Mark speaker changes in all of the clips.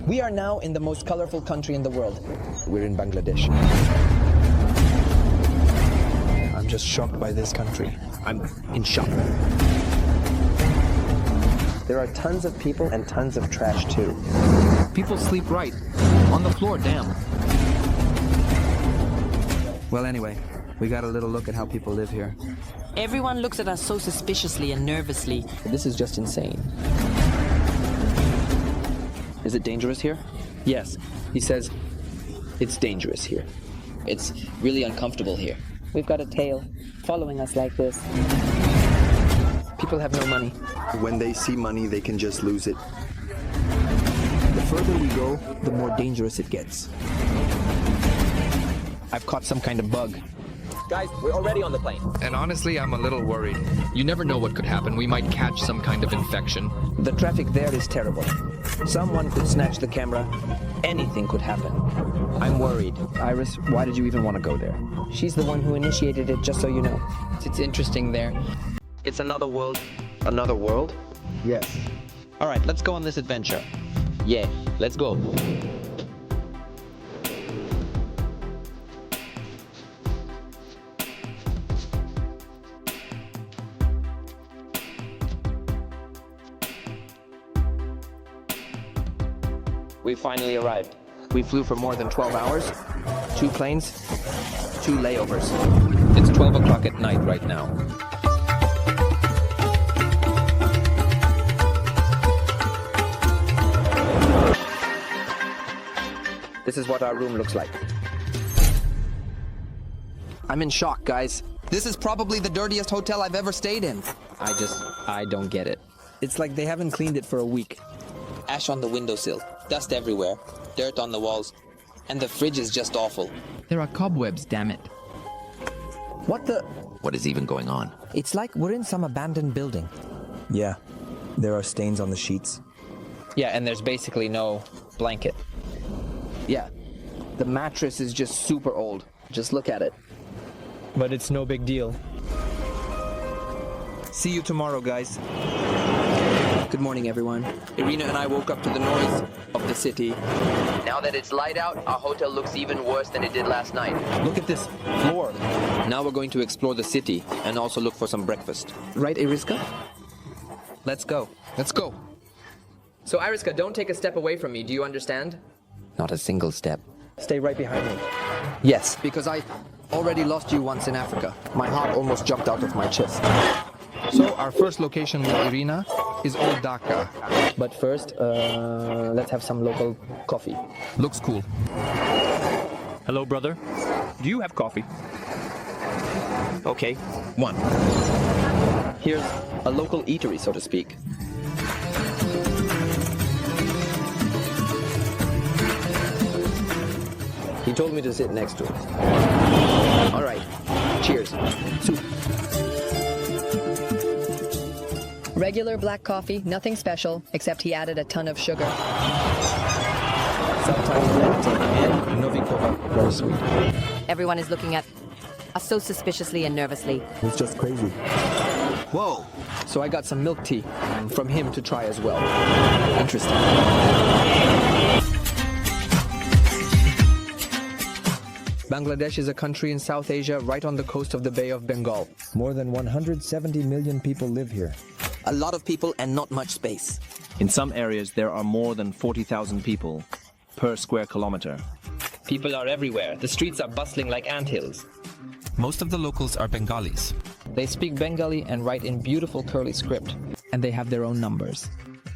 Speaker 1: We are now in the most colorful country in the world. We're in Bangladesh. I'm just shocked by this country. I'm in shock. There are tons of people and tons of trash too.
Speaker 2: People sleep right on the floor, damn.
Speaker 1: Well, anyway, we got a little look at how people live here.
Speaker 3: Everyone looks at us so suspiciously and nervously.
Speaker 1: This is just insane. Is it dangerous here? Yes. He says it's dangerous here. It's really uncomfortable here.
Speaker 4: We've got a tail following us like this.
Speaker 1: People have no money.
Speaker 5: When they see money, they can just lose it.
Speaker 1: The further we go, the more dangerous it gets. I've caught some kind of bug.
Speaker 6: Guys, we're already on the plane.
Speaker 2: And honestly, I'm a little worried. You never know what could happen. We might catch some kind of infection.
Speaker 1: The traffic there is terrible. Someone could snatch the camera. Anything could happen. I'm worried. Iris, why did you even want to go there?
Speaker 4: She's the one who initiated it, just so you know.
Speaker 1: It's interesting there. It's another world. Another world?
Speaker 5: Yes.
Speaker 6: All right, let's go on this adventure. Yeah, let's go.
Speaker 1: We finally arrived. We flew for more than 12 hours. 2 planes, 2 layovers. It's 12 o'clock at night right now. This is what our room looks like. I'm in shock, guys. This is probably the dirtiest hotel I've ever stayed in. I don't get it. It's like they haven't cleaned it for a week. Ash on the windowsill, dust everywhere, dirt on the walls, and the fridge is just awful.
Speaker 2: There are cobwebs, damn it.
Speaker 1: What the?
Speaker 6: What is even going on?
Speaker 1: It's like we're in some abandoned building.
Speaker 5: Yeah, there are stains on the sheets.
Speaker 1: Yeah, and there's basically no blanket. Yeah, the mattress is just super old. Just look at it. But it's no big deal. See you tomorrow, guys. Good morning, everyone. Irina and I woke up to the noise of the city. Now that it's light out, our hotel looks even worse than it did last night. Look at this floor. Now we're going to explore the city and also look for some breakfast. Right, Iriska? Let's go. Let's go. So, Iriska, don't take a step away from me. Do you understand? Not a single step. Stay right behind me. Yes, because I already lost you once in Africa. My heart almost jumped out of my chest.
Speaker 2: So our first location with Irina is Old Dhaka.
Speaker 1: But first, let's have some local coffee.
Speaker 2: Looks cool.
Speaker 7: Hello, brother. Do you have coffee?
Speaker 1: Okay, 1. Here's a local eatery, so to speak. He told me to sit next to him. All right, cheers. Soup.
Speaker 8: Regular black coffee, nothing special, except he added a ton of sugar.
Speaker 1: Sometimes red tea and Novikova, very sweet.
Speaker 8: Everyone is looking at us so suspiciously and nervously.
Speaker 5: It's just crazy.
Speaker 1: Whoa! So I got some milk tea from him to try as well. Interesting. Bangladesh is a country in South Asia right on the coast of the Bay of Bengal.
Speaker 5: More than 170 million people live here.
Speaker 1: A lot of people and not much space.
Speaker 7: In some areas, there are more than 40,000 people per square kilometer.
Speaker 1: People are everywhere. The streets are bustling like anthills.
Speaker 2: Most of the locals are Bengalis.
Speaker 1: They speak Bengali and write in beautiful curly script.
Speaker 2: And they have their own numbers.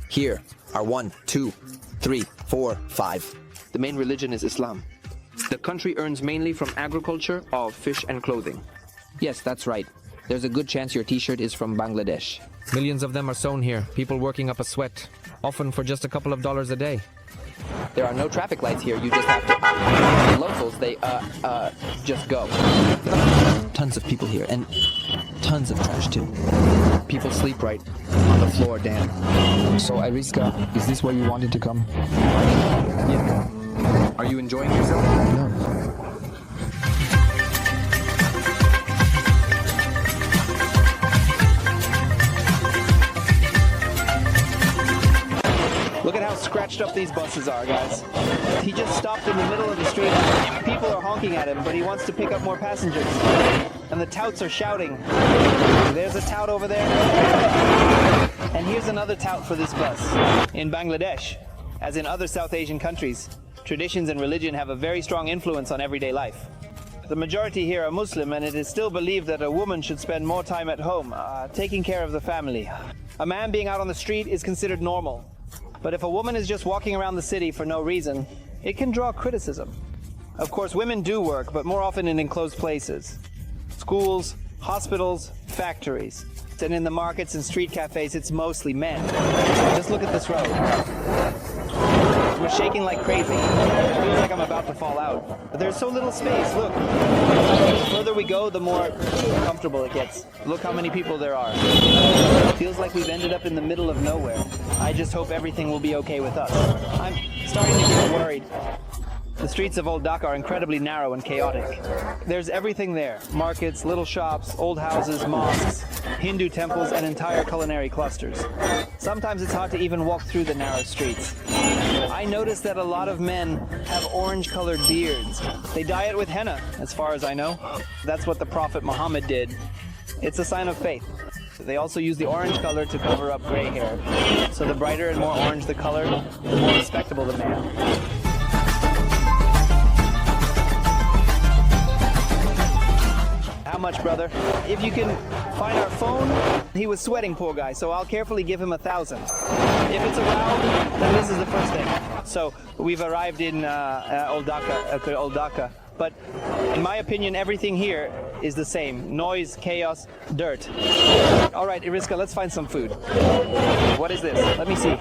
Speaker 1: Here are 1, 2, 3, 4, 5. The main religion is Islam. The country earns mainly from agriculture of fish and clothing. Yes, that's right. There's a good chance your t-shirt is from Bangladesh.
Speaker 2: Millions of them are sewn here, people working up a sweat, often for just a couple of dollars a day.
Speaker 1: There are no traffic lights here, you just have to... The locals, they, just go. Tons of people here, and tons of trash too. People sleep right on the floor, damn.
Speaker 5: So, Iriska, is this where you wanted to come?
Speaker 1: Yeah. Are you enjoying yourself?
Speaker 5: No.
Speaker 9: Look at how scratched up these buses are, guys. He just stopped in the middle of the street. People are honking at him, but he wants to pick up more passengers. And the touts are shouting. There's a tout over there. And here's another tout for this bus. In Bangladesh, as in other South Asian countries, traditions and religion have a very strong influence on everyday life. The majority here are Muslim, and it is still believed that a woman should spend more time at home, taking care of the family. A man being out on the street is considered normal. But if a woman is just walking around the city for no reason, it can draw criticism. Of course, women do work, but more often in enclosed places. Schools, hospitals, factories. And in the markets and street cafes, it's mostly men. Just look at this road. We're shaking like crazy. It feels like I'm about to fall out. But there's so little space, look. The further we go, the more comfortable it gets. Look how many people there are. It feels like we've ended up in the middle of nowhere. I just hope everything will be okay with us. I'm starting to get worried. The streets of Old Dhaka are incredibly narrow and chaotic. There's everything there. Markets, little shops, old houses, mosques, Hindu temples, and entire culinary clusters. Sometimes it's hard to even walk through the narrow streets. I noticed that a lot of men have orange-colored beards. They dye it with henna, as far as I know. That's what the Prophet Muhammad did. It's a sign of faith. They also use the orange color to cover up gray hair. So the brighter and more orange the color, the more respectable the man. How much, brother? If you can find our phone, he was sweating, poor guy, so I'll carefully give him 1,000. If it's around, then this is the first thing. So we've arrived in Old Dhaka, but in my opinion, everything here is the same. Noise, chaos, dirt. All right, Iriska, let's find some food. What is this? Let me see.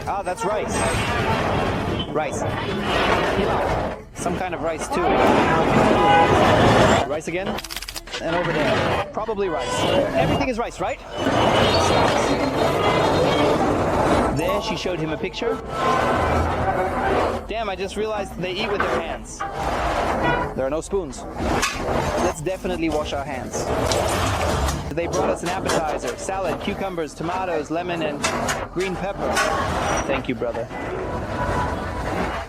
Speaker 9: Ah, that's rice. Rice. Some kind of rice, too. Rice again? And over there. Probably rice. Everything is rice, right? There, she showed him a picture. Damn, I just realized they eat with their hands. There are no spoons. Let's definitely wash our hands. They brought us an appetizer, salad, cucumbers, tomatoes, lemon, and green pepper. Thank you, brother.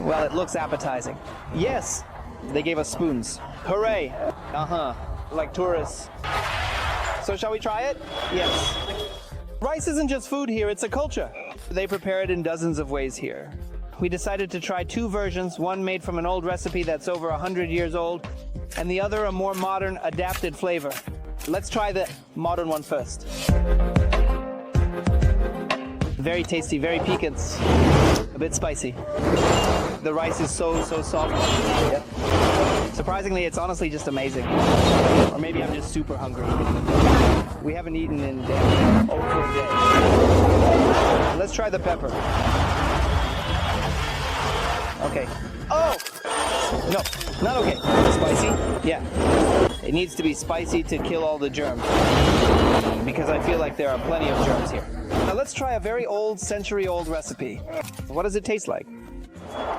Speaker 9: Well, it looks appetizing. Yes, they gave us spoons. Hooray! Like tourists. So shall we try it? Yes. Rice isn't just food here, it's a culture. They prepare it in dozens of ways here. We decided to try two versions, one made from an old recipe that's over 100 years old, and the other a more modern, adapted flavor. Let's try the modern one first. Very tasty, very piquant, a bit spicy. The rice is so soft. Yep. Surprisingly, it's honestly just amazing. Or maybe I'm just super hungry. We haven't eaten in over a day. Let's try the pepper. Okay. Oh! No, not okay. Spicy? Yeah. It needs to be spicy to kill all the germs. Because I feel like there are plenty of germs here. Now let's try a very old, century-old recipe. What does it taste like?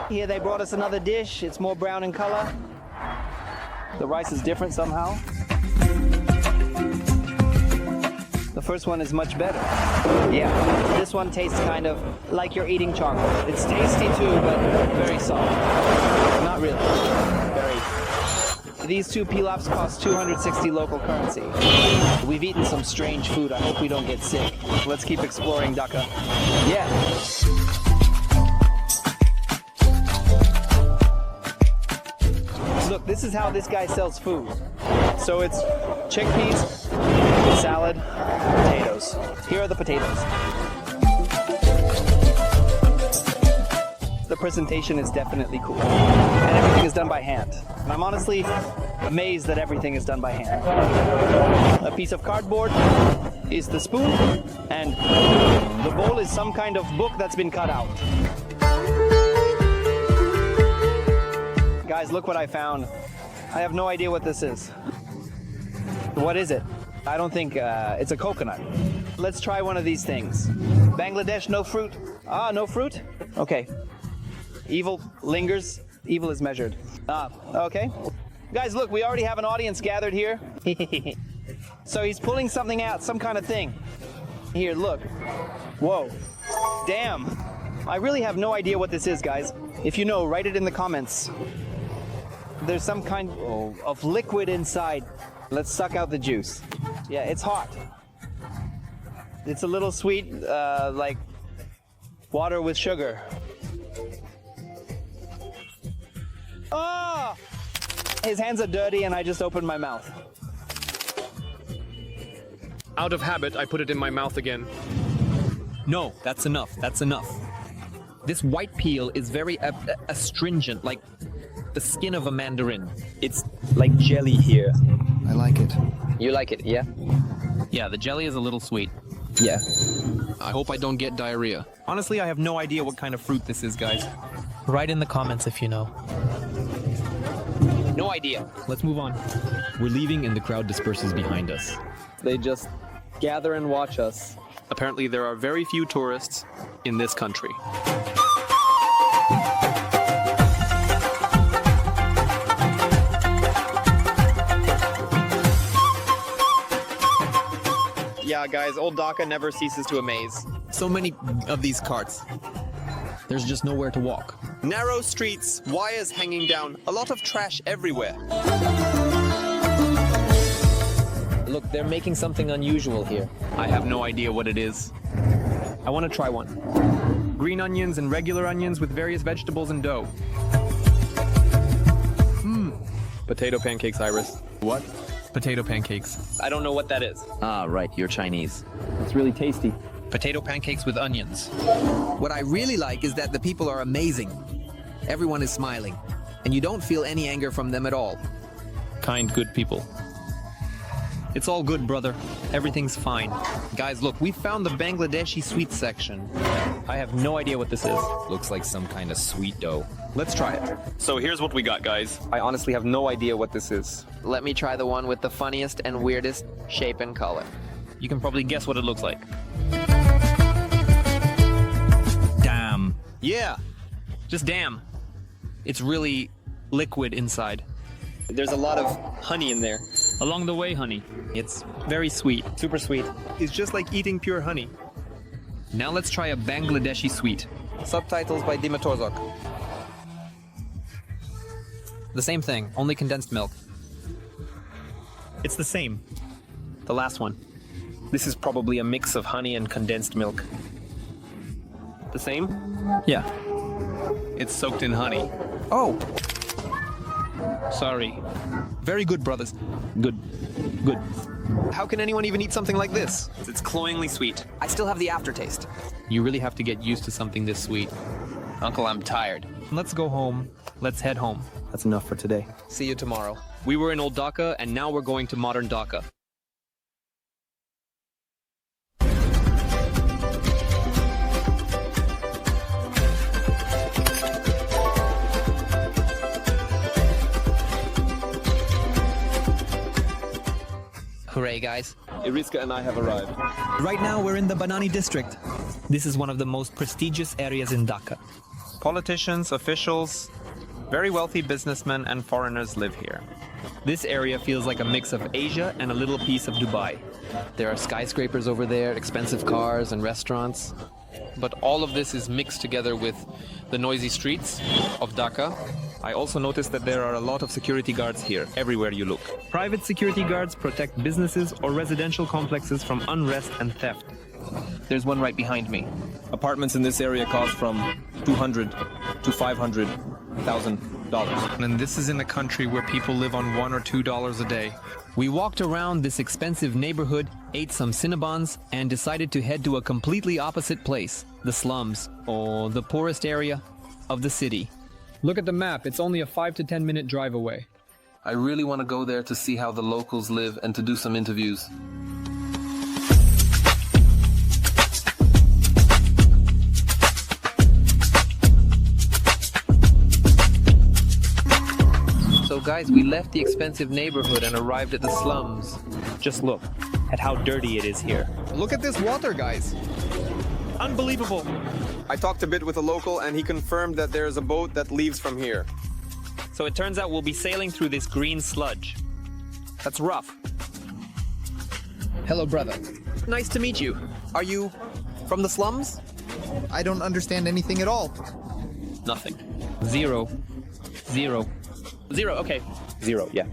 Speaker 9: Here they brought us another dish. It's more brown in color. The rice is different somehow. The first one is much better. Yeah, this one tastes kind of like you're eating chocolate. It's tasty too, but very soft. Not really. Very. These two pilafs cost 260 local currency. We've eaten some strange food. I hope we don't get sick. Let's keep exploring Dhaka. Yeah. Look, this is how this guy sells food. So it's chickpeas, salad, potatoes. Here are the potatoes. The presentation is definitely cool. And everything is done by hand. And I'm honestly amazed that everything is done by hand. A piece of cardboard is the spoon, and the bowl is some kind of book that's been cut out. Guys, look what I found. I have no idea what this is. What is it? I don't think it's a coconut. Let's try one of these things. Bangladesh, no fruit. Ah, no fruit? Okay. Evil lingers. Evil is measured. Ah, okay. Guys, look, we already have an audience gathered here. So he's pulling something out, some kind of thing. Here, look. Whoa. Damn. I really have no idea what this is, guys. If you know, write it in the comments. There's some kind of liquid inside. Let's suck out the juice. Yeah, it's hot. It's a little sweet, like water with sugar. Oh! His hands are dirty and I just opened my mouth.
Speaker 2: Out of habit, I put it in my mouth again.
Speaker 6: No, that's enough. That's enough. This white peel is very astringent, like the skin of a mandarin. It's like jelly here.
Speaker 5: I like it.
Speaker 6: You like it, yeah?
Speaker 10: Yeah, the jelly is a little sweet.
Speaker 6: Yeah.
Speaker 2: I hope I don't get diarrhea.
Speaker 10: Honestly, I have no idea what kind of fruit this is, guys.
Speaker 11: Write in the comments if you know.
Speaker 6: No idea.
Speaker 10: Let's move on. We're leaving and the crowd disperses behind us.
Speaker 1: They just gather and watch us.
Speaker 2: Apparently, there are very few tourists in this country.
Speaker 10: Yeah, guys, old Dhaka never ceases to amaze.
Speaker 6: So many of these carts. There's just nowhere to walk.
Speaker 2: Narrow streets, wires hanging down, a lot of trash everywhere.
Speaker 6: Look, they're making something unusual here.
Speaker 10: I have no idea what it is. I want to try one. Green onions and regular onions with various vegetables and dough. Potato pancakes, Iris.
Speaker 6: What?
Speaker 10: Potato pancakes.
Speaker 6: I don't know what that is.
Speaker 7: Ah, right, you're Chinese.
Speaker 9: It's really tasty.
Speaker 10: Potato pancakes with onions.
Speaker 1: What I really like is that the people are amazing. Everyone is smiling, and you don't feel any anger from them at all.
Speaker 10: Kind, good people. It's all good, brother. Everything's fine.
Speaker 6: Guys, look, we found the Bangladeshi sweet section.
Speaker 10: I have no idea what this is.
Speaker 6: Looks like some kind of sweet dough.
Speaker 10: Let's try it.
Speaker 2: So here's what we got, guys.
Speaker 10: I honestly have no idea what this is.
Speaker 1: Let me try the one with the funniest and weirdest shape and color.
Speaker 10: You can probably guess what it looks like.
Speaker 6: Damn.
Speaker 10: Yeah, just damn. It's really liquid inside. There's a lot of honey in there. Along the way, honey. It's very sweet, super sweet. It's just like eating pure honey. Now let's try a Bangladeshi sweet.
Speaker 1: Subtitles by Dima Torzok.
Speaker 6: The same thing, only condensed milk.
Speaker 10: It's the same. The last one. This is probably a mix of honey and condensed milk. The same?
Speaker 6: Yeah.
Speaker 10: It's soaked in honey.
Speaker 1: Oh,
Speaker 10: Sorry.
Speaker 6: Very good, brothers.
Speaker 10: Good. Good.
Speaker 2: How can anyone even eat something like this?
Speaker 10: It's cloyingly sweet.
Speaker 1: I still have the aftertaste.
Speaker 10: You really have to get used to something this sweet.
Speaker 6: Uncle, I'm tired.
Speaker 10: Let's go home. Let's head home.
Speaker 9: That's enough for today.
Speaker 1: See you tomorrow.
Speaker 10: We were in old Dhaka and now we're going to modern Dhaka.
Speaker 1: Hooray, guys.
Speaker 2: Iriska and I have arrived.
Speaker 11: Right now, we're in the Banani district. This is one of the most prestigious areas in Dhaka.
Speaker 10: Politicians, officials, very wealthy businessmen and foreigners live here. This area feels like a mix of Asia and a little piece of Dubai.
Speaker 1: There are skyscrapers over there, expensive cars and restaurants.
Speaker 2: But all of this is mixed together with the noisy streets of Dhaka.
Speaker 10: I also noticed that there are a lot of security guards here, everywhere you look. Private security guards protect businesses or residential complexes from unrest and theft.
Speaker 7: There's one right behind me. Apartments in this area cost from $200 to $500,000.
Speaker 2: And this is in a country where people live on $1 or $2 a day.
Speaker 6: We walked around this expensive neighborhood, ate some Cinnabons, and decided to head to a completely opposite place, the slums, or the poorest area of the city.
Speaker 10: Look at the map, it's only a 5 to 10 minute drive away.
Speaker 2: I really want to go there to see how the locals live and to do some interviews.
Speaker 1: So guys, we left the expensive neighborhood and arrived at the slums.
Speaker 10: Just look at how dirty it is here.
Speaker 2: Look at this water, guys.
Speaker 10: Unbelievable!
Speaker 2: I talked a bit with a local and he confirmed that there is a boat that leaves from here.
Speaker 10: So it turns out we'll be sailing through this green sludge. That's rough.
Speaker 1: Hello, brother.
Speaker 6: Nice to meet you.
Speaker 1: Are you from the slums?
Speaker 12: I don't understand anything at all.
Speaker 6: Nothing. Zero. Zero.
Speaker 1: Zero, okay.
Speaker 7: Zero, yeah.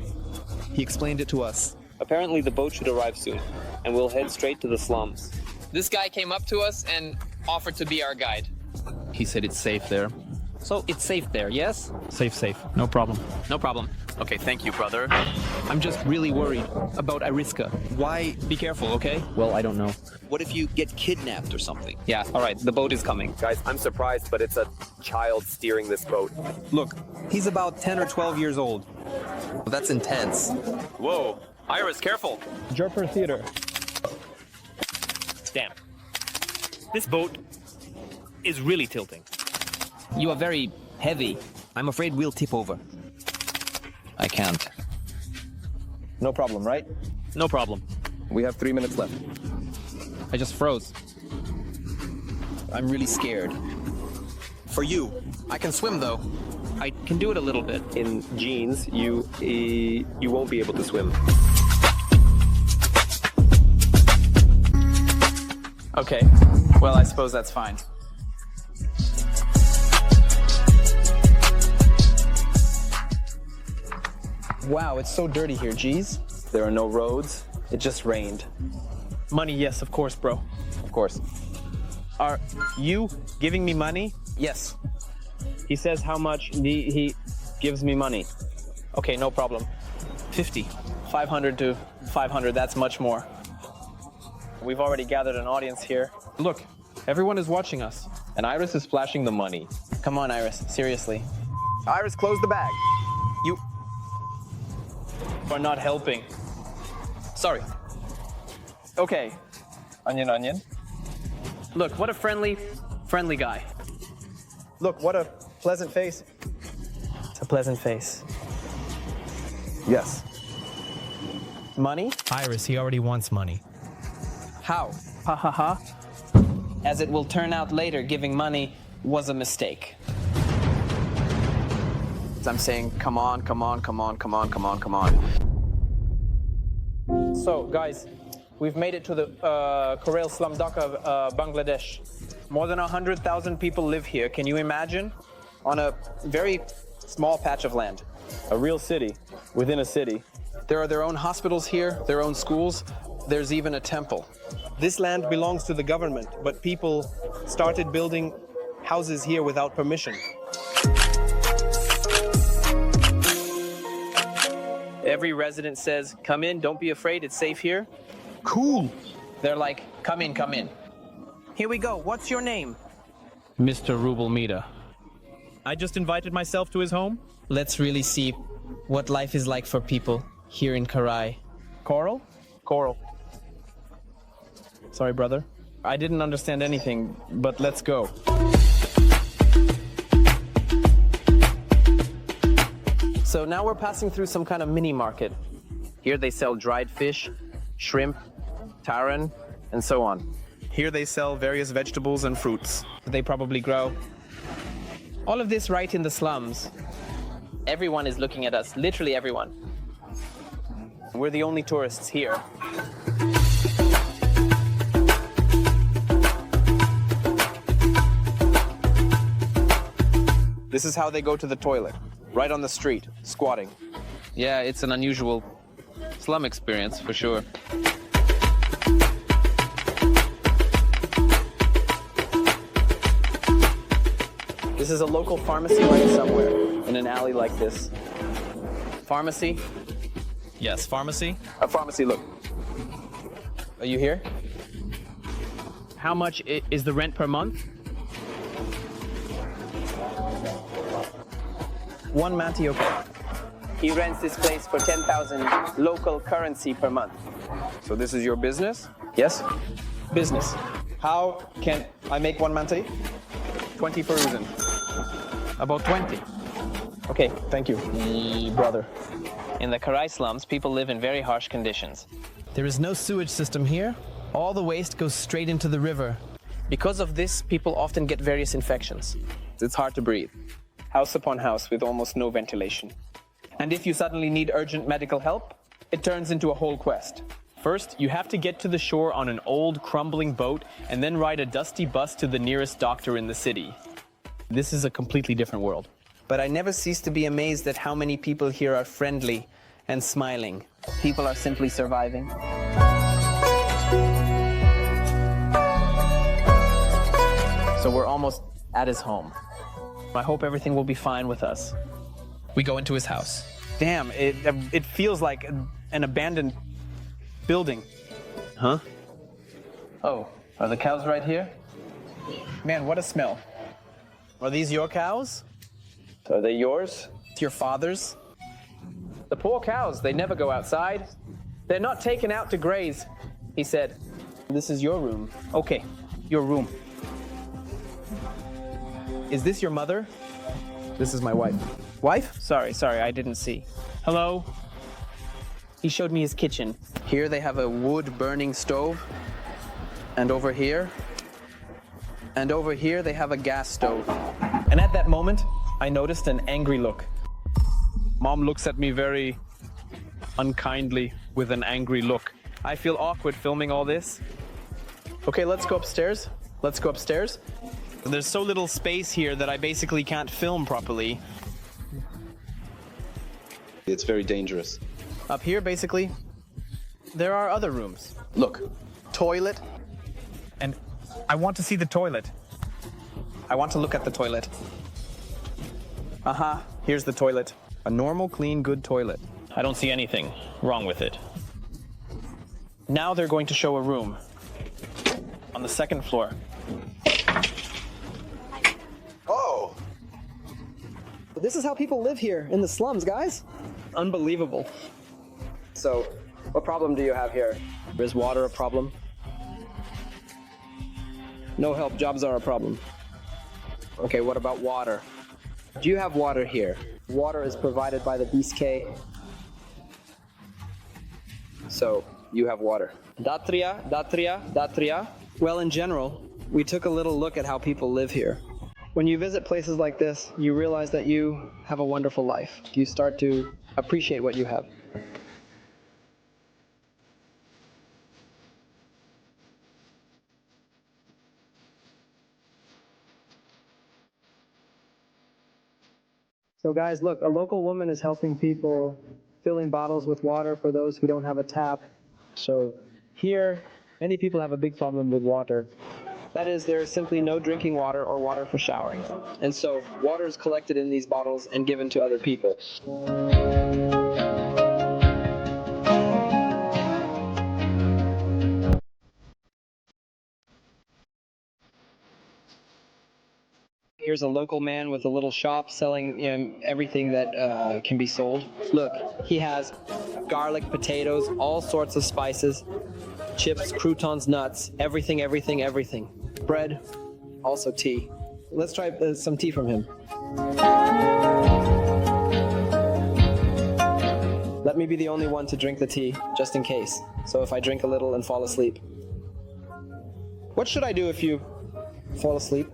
Speaker 6: He explained it to us.
Speaker 7: Apparently the boat should arrive soon, and we'll head straight to the slums.
Speaker 1: This guy came up to us and offered to be our guide.
Speaker 6: He said it's safe there.
Speaker 1: So it's safe there, yes?
Speaker 6: Safe. No problem.
Speaker 1: No problem. Okay, thank you, brother.
Speaker 6: I'm just really worried about Iriska.
Speaker 1: Why?
Speaker 6: Be careful, okay?
Speaker 7: Well, I don't know.
Speaker 1: What if you get kidnapped or something?
Speaker 7: Yeah, all right, the boat is coming. Guys, I'm surprised, but it's a child steering this boat.
Speaker 9: Look, he's about 10 or 12 years old.
Speaker 1: Well, that's intense.
Speaker 10: Whoa. Iris, careful.
Speaker 9: Jerper Theater.
Speaker 10: Damn. This boat is really tilting.
Speaker 6: You are very heavy. I'm afraid we'll tip over. I can't.
Speaker 9: No problem, right?
Speaker 10: No problem.
Speaker 7: We have 3 minutes left.
Speaker 6: I just froze. I'm really scared.
Speaker 1: For you. I can swim, though.
Speaker 6: I can do it a little bit.
Speaker 7: In jeans, you won't be able to swim.
Speaker 9: Okay. Well, I suppose that's fine. Wow, it's so dirty here, geez.
Speaker 7: There are no roads. It just rained.
Speaker 9: Money, yes, of course, bro.
Speaker 7: Of course.
Speaker 9: Are you giving me money?
Speaker 1: Yes.
Speaker 9: He says how much he gives me money. Okay, no problem. 50. 500 to 500, that's much more. We've already gathered an audience here. Look, everyone is watching us.
Speaker 7: And Iris is flashing the money.
Speaker 9: Come on, Iris, seriously.
Speaker 7: Iris, close the bag.
Speaker 9: You are not helping. Sorry. Okay.
Speaker 7: Onion.
Speaker 9: Look, what a friendly guy.
Speaker 7: Look, what a pleasant face.
Speaker 9: It's a pleasant face.
Speaker 7: Yes.
Speaker 9: Money?
Speaker 11: Iris, he already wants money.
Speaker 9: How? Ha ha ha. As it will turn out later, giving money was a mistake.
Speaker 1: I'm saying, come on.
Speaker 9: So, guys, we've made it to the Korail slum Dhaka, Bangladesh. More than 100,000 people live here. Can you imagine? On a very small patch of land.
Speaker 7: A real city within a city.
Speaker 1: There are their own hospitals here, their own schools. There's even a temple.
Speaker 9: This land belongs to the government, but people started building houses here without permission. Every resident says, come in, don't be afraid, it's safe here.
Speaker 11: Cool.
Speaker 9: They're like, come in. Here we go, what's your name?
Speaker 6: Mr. Rubel Mida.
Speaker 10: I just invited myself to his home.
Speaker 9: Let's really see what life is like for people here in Karai. Coral? Coral. Sorry, brother. I didn't understand anything, but let's go. So now we're passing through some kind of mini market. Here they sell dried fish, shrimp, taran, and so on. Here they sell various vegetables and fruits they probably grow. All of this right in the slums. Everyone is looking at us, literally everyone. We're the only tourists here. This is how they go to the toilet, right on the street, squatting.
Speaker 1: Yeah, it's an unusual slum experience, for sure.
Speaker 9: This is a local pharmacy right somewhere, in an alley like this. Pharmacy?
Speaker 10: Yes, pharmacy.
Speaker 9: A pharmacy, look. Are you here? How much is the rent per month? One manti, okay. He rents this place for 10,000 local currency per month.
Speaker 7: So this is your business?
Speaker 9: Yes? Business. How can I make one manti? 20 Perusian. About 20. Okay, thank you, brother. In the Karai slums, people live in very harsh conditions.
Speaker 11: There is no sewage system here. All the waste goes straight into the river.
Speaker 9: Because of this, people often get various infections. It's hard to breathe. House upon house with almost no ventilation. And if you suddenly need urgent medical help, it turns into a whole quest.
Speaker 10: First, you have to get to the shore on an old, crumbling boat and then ride a dusty bus to the nearest doctor in the city. This is a completely different world.
Speaker 9: But I never cease to be amazed at how many people here are friendly and smiling. People are simply surviving. So we're almost at his home. I hope everything will be fine with us.
Speaker 6: We go into his house.
Speaker 9: Damn, it feels like an abandoned building.
Speaker 10: Huh?
Speaker 9: Oh, are the cows right here? Man, what a smell. Are these your cows? Are they yours? Your father's? The poor cows, they never go outside. They're not taken out to graze, he said. This is your room. Okay, your room. Is this your mother? This is my wife. Wife? Sorry, I didn't see.
Speaker 10: Hello?
Speaker 9: He showed me his kitchen. Here they have a wood burning stove. And over here they have a gas stove. And at that moment, I noticed an angry look.
Speaker 10: Mom looks at me very unkindly with an angry look. I feel awkward filming all this.
Speaker 9: Okay, let's go upstairs. Let's go upstairs.
Speaker 10: There's so little space here that I basically can't film properly.
Speaker 13: It's very dangerous.
Speaker 9: Up here, basically, there are other rooms. Look, toilet.
Speaker 10: And I want to see the toilet.
Speaker 9: I want to look at the toilet. Here's the toilet. A normal, clean, good toilet.
Speaker 10: I don't see anything wrong with it.
Speaker 9: Now they're going to show a room on the second floor.
Speaker 14: Oh!
Speaker 9: This is how people live here in the slums, guys. Unbelievable. So, what problem do you have here? Is water a problem? No help jobs are a problem. Okay, what about water? Do you have water here? Water is provided by the BSK. So, you have water. Datria. Well, in general, we took a little look at how people live here. When you visit places like this, you realize that you have a wonderful life. You start to appreciate what you have. So guys, look, a local woman is helping people filling bottles with water for those who don't have a tap. So here, many people have a big problem with water. That is, there is simply no drinking water or water for showering. And so water is collected in these bottles and given to other people. Here's a local man with a little shop selling everything that can be sold. Look, he has garlic, potatoes, all sorts of spices, chips, croutons, nuts, everything. Bread, also tea. Let's try some tea from him. Let me be the only one to drink the tea, just in case. So if I drink a little and fall asleep. What should I do if you fall asleep?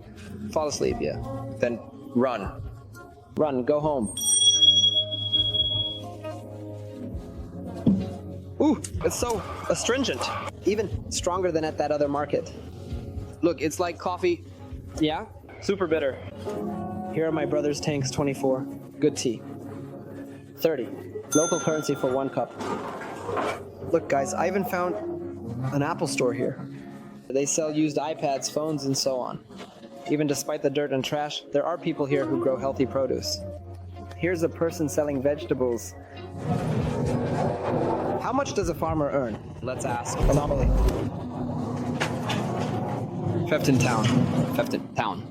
Speaker 9: Fall asleep, yeah. Then run. Run, go home. Ooh, it's so astringent. Even stronger than at that other market. Look, it's like coffee. Yeah? Super bitter. Here are my brother's tanks, 24. Good tea. 30. Local currency for 1 cup. Look, guys, I even found an Apple store here. They sell used iPads, phones, and so on. Even despite the dirt and trash, there are people here who grow healthy produce. Here's a person selling vegetables. How much does a farmer earn? Let's ask. Anomaly. Fefton Town.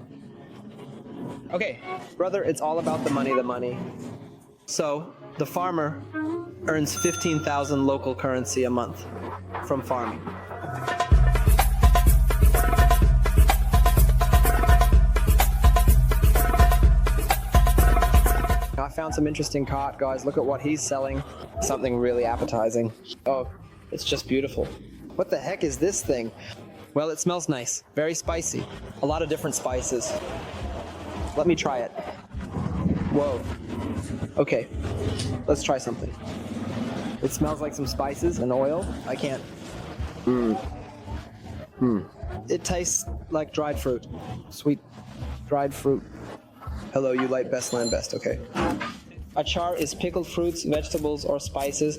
Speaker 9: Okay, brother, it's all about the money. So, the farmer earns 15,000 local currency a month from farming. I found some interesting cart, guys. Look at what he's selling. Something really appetizing. Oh, it's just beautiful. What the heck is this thing? Well, it smells nice. Very spicy. A lot of different spices. Let me try it. Whoa. Okay, let's try something. It smells like some spices and oil. I can't. It tastes like dried fruit. Sweet dried fruit. Hello, you like best land best, okay. Achar is pickled fruits, vegetables, or spices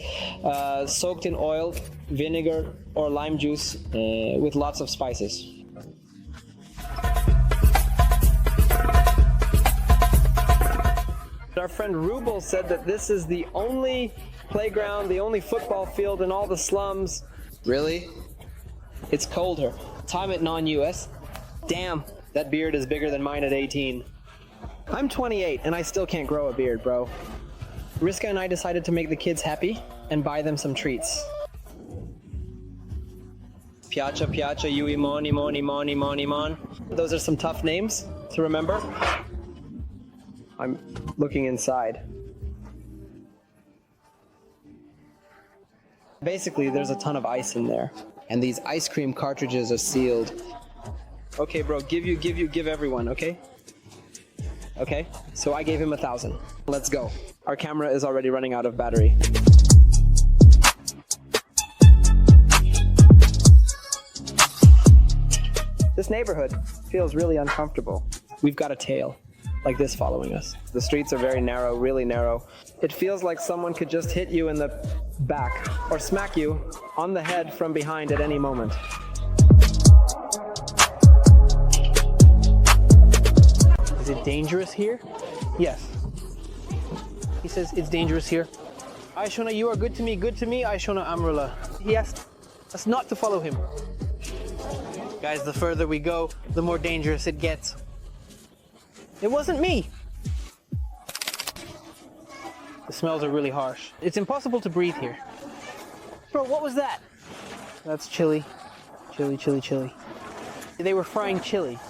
Speaker 9: soaked in oil, vinegar, or lime juice with lots of spices. Our friend Rubel said that this is the only playground, the only football field in all the slums.
Speaker 1: Really?
Speaker 9: It's colder. Time at non-US. Damn, that beard is bigger than mine at 18. I'm 28 and I still can't grow a beard, bro. Riska and I decided to make the kids happy and buy them some treats. Piacha, Piacha, Yui, Moni, Moni, Moni, Moni, Mon. Those are some tough names to remember. I'm looking inside. Basically, there's a ton of ice in there. And these ice cream cartridges are sealed. Okay, bro, give everyone, okay? Okay, so I gave him 1,000. Let's go. Our camera is already running out of battery. This neighborhood feels really uncomfortable. We've got a tail like this following us. The streets are very narrow, really narrow. It feels like someone could just hit you in the back or smack you on the head from behind at any moment. Is it dangerous here? Yes. He says it's dangerous here. Aishona, you are good to me, Aishona Amrullah. He asked us not to follow him. Guys, the further we go, the more dangerous it gets. It wasn't me. The smells are really harsh. It's impossible to breathe here. Bro, what was that? That's chili. Chili, chili, chili. They were frying chili.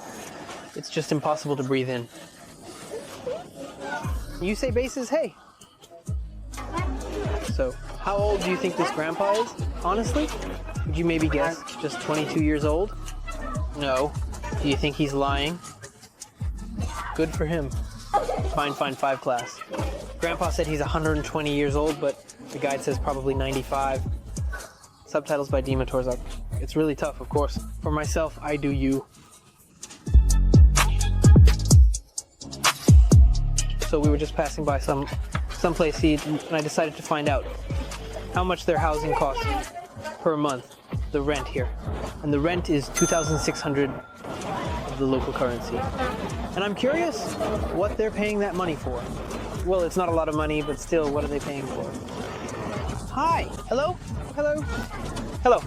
Speaker 9: It's just impossible to breathe in. You say bases, hey. So, how old do you think this grandpa is? Honestly? Would you maybe guess just 22 years old? No. Do you think he's lying? Good for him. Fine, 5 class. Grandpa said he's 120 years old, but the guide says probably 95. Subtitles by Dima Torzak. It's really tough, of course. For myself, I do you. So we were just passing by someplace to eat, and I decided to find out how much their housing costs per month, the rent here. And the rent is 2,600 of the local currency. And I'm curious what they're paying that money for. Well, it's not a lot of money, but still, what are they paying for? Hi, hello, hello, hello.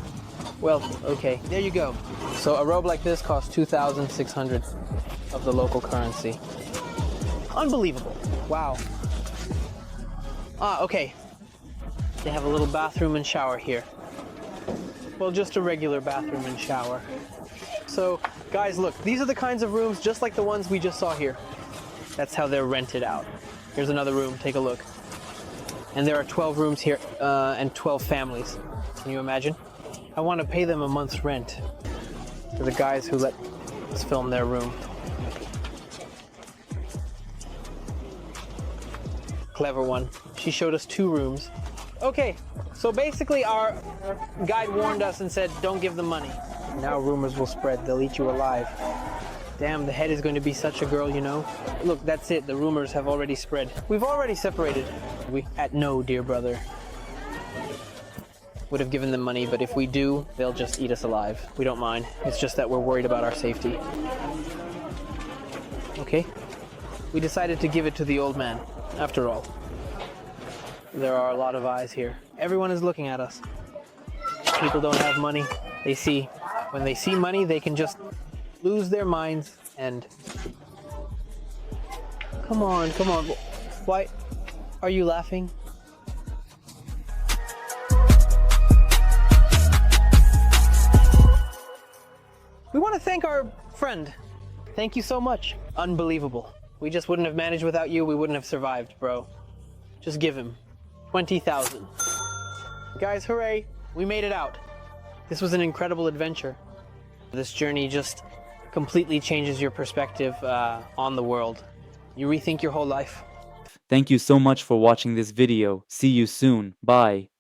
Speaker 9: Well, okay, there you go. So a robe like this costs 2,600 of the local currency. Unbelievable. Wow. Ah, okay. They have a little bathroom and shower here. Well, just a regular bathroom and shower. So, guys, look, these are the kinds of rooms just like the ones we just saw here. That's how they're rented out. Here's another room, take a look. And there are 12 rooms here and 12 families. Can you imagine? I want to pay them a month's rent for the guys who let us film their room. Clever one. She showed us 2 rooms. Okay, so basically our guide warned us and said, don't give them money. Now rumors will spread, they'll eat you alive. Damn, the head is going to be such a girl, you know? Look, that's it, the rumors have already spread. We've already separated. We, at no, dear brother, would have given them money, but if we do, they'll just eat us alive. We don't mind. It's just that we're worried about our safety. Okay. We decided to give it to the old man, after all. There are a lot of eyes here. Everyone is looking at us. People don't have money. They see. When they see money, they can just lose their minds and... Come on, come on. Why are you laughing? We want to thank our friend. Thank you so much. Unbelievable. We just wouldn't have managed without you. We wouldn't have survived, bro. Just give him 20,000. Guys, hooray. We made it out. This was an incredible adventure. This journey just completely changes your perspective on the world. You rethink your whole life.
Speaker 14: Thank you so much for watching this video. See you soon. Bye.